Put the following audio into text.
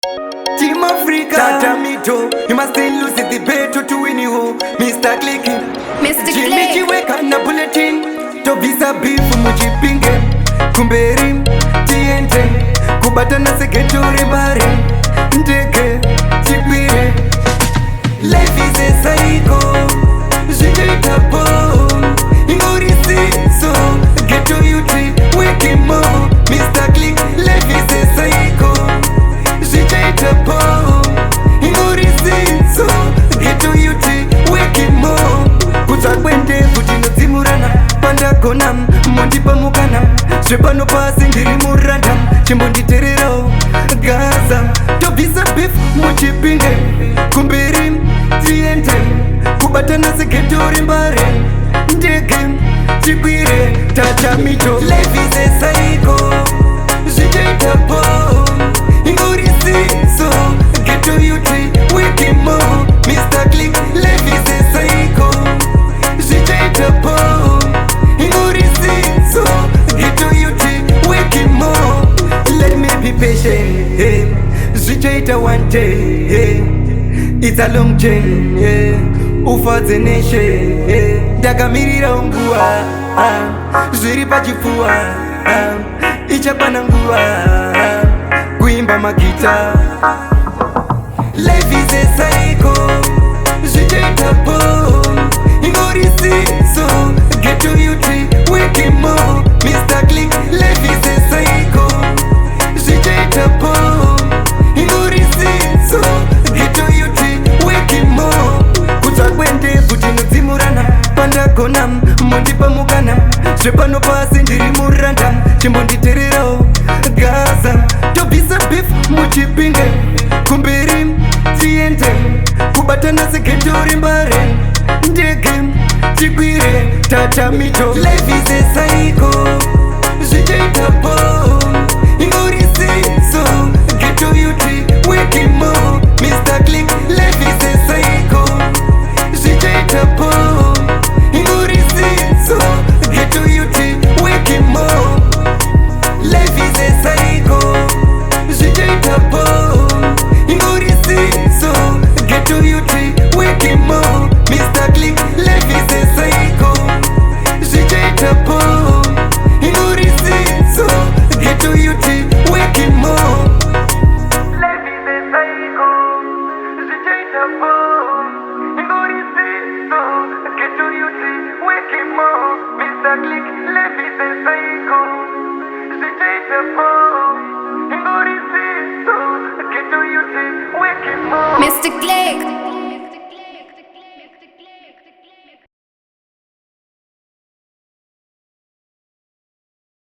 Team Africa, Tatamidho, you must still lose it, the battle to win you. MrCliQ, MrCliQ, weka na bulletin, to visa beef mujipinge, kumberi, tiente, kubata na seketuri mbari, ndeke, chipire. Life is a cycle, Zvichaita bomb, ingorisi so, get to you tree, wake more, MrCliQ, life is a cycle, Zvichaita bomb, ingorisi so, get to you tree, wake more, kutsvakwende kuti nodzimurana, pandagona mondipa mukana, zvepano pasi ndiri murandam, chimbonditererawo Gaza, tobvisa beef muchipinge, kumberi tiende, kubatana seketori mbare, ndege chikwire, Tatamidho. Life is a cycle, Zvichaita bomb, ingorisi so, get to you tree, wake more, MrCliQ. Life is a cycle, Zvichaita bomb, ingorisi so, get to you tree, wake more. Let me be patient, hey. Zvichaita one day, hey. It's a long journey, hey. Ufa the nation, hey. Ndakamirira unguwa, zviri pachipfuwa, ichakwana nguwa, kuimba magita. Life is a cycle, Zvichaita bomb, ingorisi so, get to you tree, wake more, MrCliQ. Life is a cycle, Zvichaita bomb, ingorisi so, get to you tree, wake more, kutsvakwende kuti nodzimurana, pandagona mondipa mukana, zvepano pasi ndiri murandam, chimbonditererawo Gaza, tobvisa beef muchipinge, kumberi tiende, kubatana seketori mbare, ndege chikwire, Tatamidho. Life is a cycle, Zvichaita bomb, ingorisi